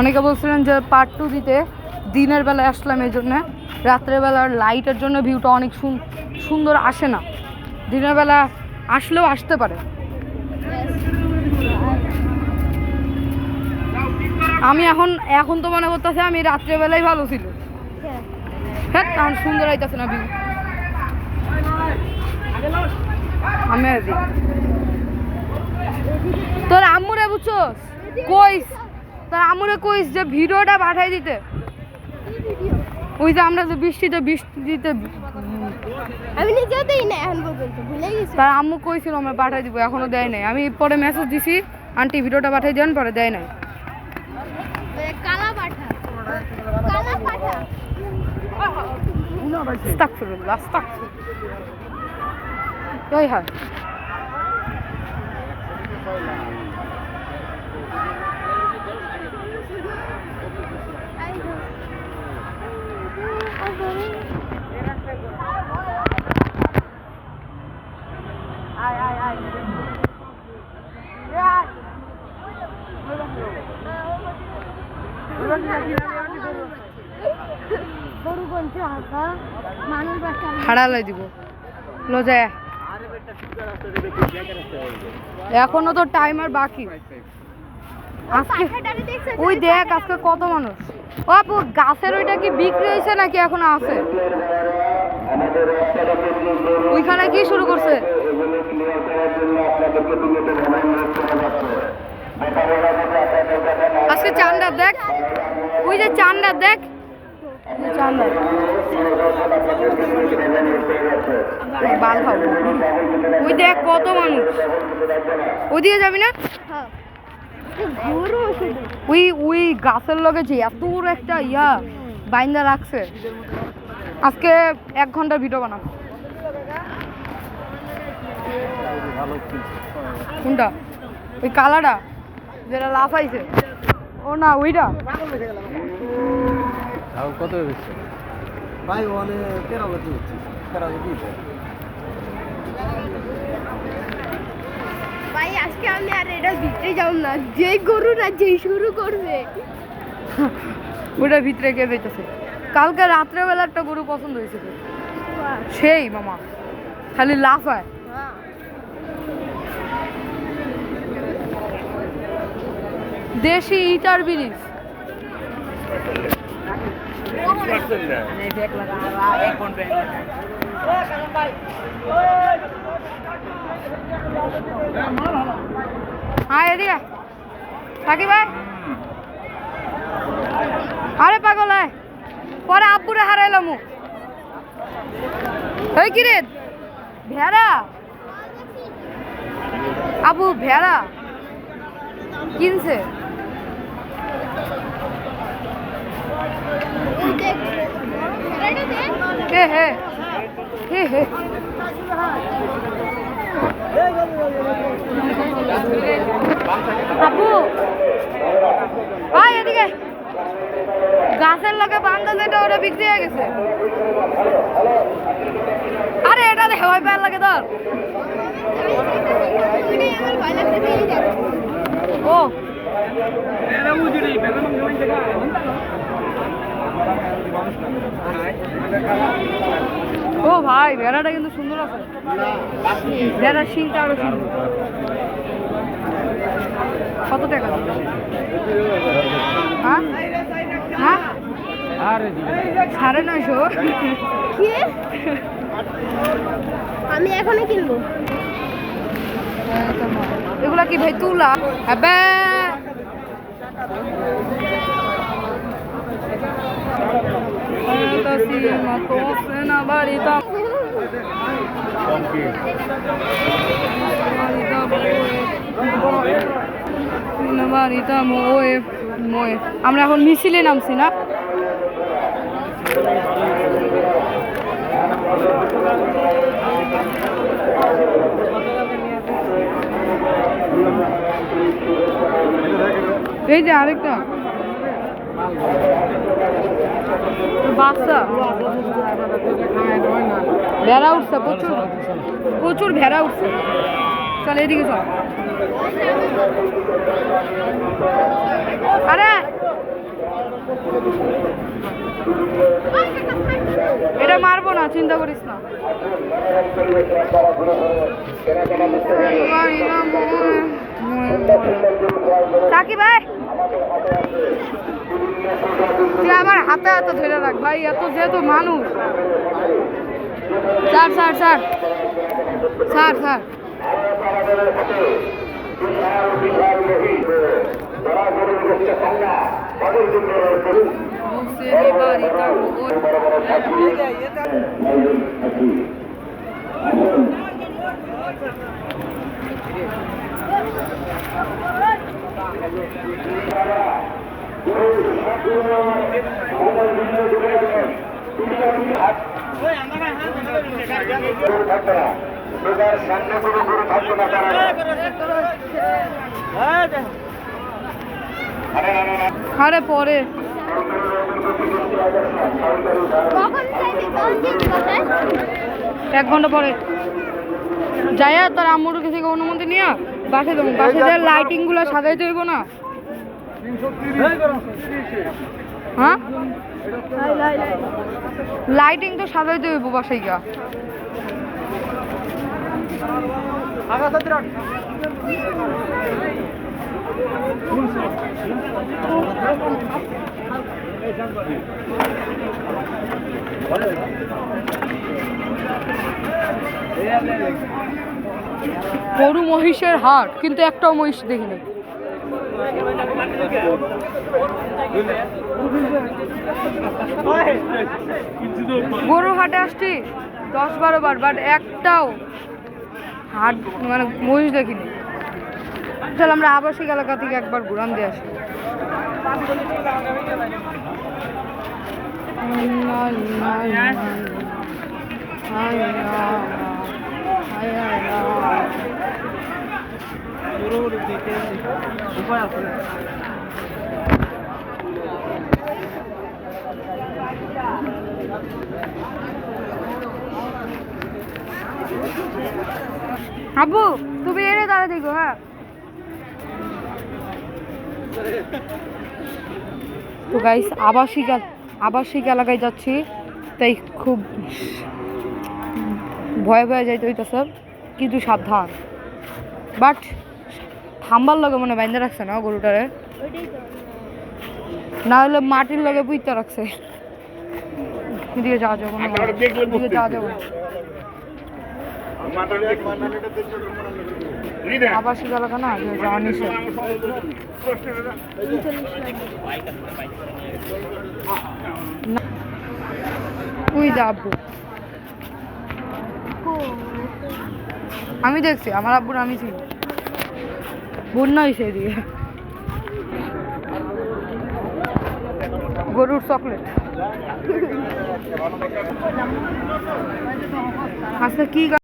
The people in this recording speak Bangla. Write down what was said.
অনেকে বলছিলেন যে পার্ট 2 দিতে, দিনের বেলায় আসলাম এই জন্য। রাত্রের বেলার লাইটের জন্য ভিউটা অনেক সুন্দর আসে না, দিনের বেলা আসলেও আসতে পারে। আমি এখন তো মনে করতেছে আমি রাত্রের বেলায় ভালো ছিল। হ্যাঁ, কারণ সুন্দর আইতাছে না ভিউ। আমি তোর আম্মুরে বুঝছস কইস, তোর আম্মুরে কইস যে ভিডিওটা পাঠাই দিতে। ওই যে আমরা যে বৃষ্টিতে আমি নিজেও দেই না এখন পর্যন্ত, ভুলে গেছি। তার আম্মু কইছিল আমরা পাঠাই দিব, এখনো দেয় নাই। আমি পরে মেসেজ দিছি আন্টি ভিডিওটা পাঠাই দেন, পরে দেয় নাই। কালা পাঠা, কালা পাঠা। আস্তাগফিরুল্লাহ, আস্তাগফিরুল্লাহ। ওই হ্যাঁ হারালাই দিব লজায়। এখনো তো টাইমার বাকি। আজকে ওই দেখ আজকে কত মানুষ। ও আপু, গাছের ওইটা কি বিক্রি হয়েছে নাকি এখনো আছে? ওইখানে কি শুরু করছে? আজকে চান্দা দেখ, ওই যে চান্দা দেখ, চান্দা বাল খাও। ওই দেখ কত মানুষ। ওইদিকে যাবি না? ওই গাছের লগে যে এত বড় একটা বাইন্দা রাখছে। আজকে 1 ঘন্টার ভিডিও বানাবো। কোনটা? ওই কালাটা যেটা লাফাইছে? ও না, ওইটা কত ভাই? ওখানে 13 কেজি হচ্ছে, 13 কেজি। ভাই আজকে আমি আর এটা ভিতরে যাও না, যে গরুরা যেই শুরু করবে ওটার ভিতরে কে বেঁচেছে। কালকে রাত্রেবেলা একটা গরু পছন্দ হয়েছিল, সেই মামা খালি লাফায়। দেশি ইটার ব্রিজ। হ্যাঁ এদিকে থাকি ভাই। আরে পাগল হয়, পরে আব্বুরে হারাইলাম। ওই কি রে ভেড়া? আবু ভেড়া কিনছে। হে হে হে হে আপু ভাই এদিকে, গাছের লগে বান্ধা যেটা ওটা বিক্রি হয়ে গেছে। আরে এটা দেখে ভয় পাওয়ার লাগে তোর। ও ভাই ভেড়াটা কিন্তু সুন্দর আছে, ভেড়ার শিংটা আরো সুন্দর। কত টাকা? হ্যাঁ হ্যাঁ 950। কি? আমি এখনই কিনবো। এগুলা কি ভাই তুলা? আমরা এখন মিছিলে নামছি না? এই যে আরেকটা বাচ্চা ভেড়া উঠছে, প্রচুর ভেড়া উঠছে। চল এদিকে চল। আরে এটা মারবো না, চিন্তা করিস না। সাকিব ভাই তুই আমার হাতে হাতে ধরে রাখ ভাই, এত যেহেতু মানুষ। Sir sir sir sir sir আরে পরে কখন চাইবি কোন দিন কথা 1 ঘন্টা পরে যাইয়া তার আম্মুর কাছে থেকে অনুমতি নিয়ে বাসে দেবো। বাসে যে লাইটিং গুলো সাজাইতে হইব না? হ্যাঁ লাইটিং তো সাজাইতে হইব বাসায় গিয়া। গরু মহিষের হাট, কিন্তু একটাও মহিষ দেখিনি। গরু হাটে আসছি 10-12 বার, বাট একটাও হাট মানে মহিষ দেখিনি। চল আমরা আবাসিক এলাকা থেকে একবার ঘুরান দিয়ে আসি। আব্বু তুমি এনে দাঁড়া দেখো। হ্যাঁ তো গাইস আবাসিক এলাকায় যাচ্ছি, তাই খুব ভয়ে ভয়ে যাইতে হইতেছে, কিন্তু সাবধান। বাট থাম্বার লগে মনে বাইন্দা রাখছে না গরুটারে, না হলে মাটির লগে পুইতা রাখছে। এদিকে যাওয়া যাবো না, এদিকে যাওয়া যাবো না। আবাসিক এলাকা না, যাওয়া নিষেধ। ওই দা আব্বু, আমি দেখছি আমার আব্বুর, আমি ছিল বন্যা হয়েছে এদিকে। গরুর চকলেট আচ্ছা কি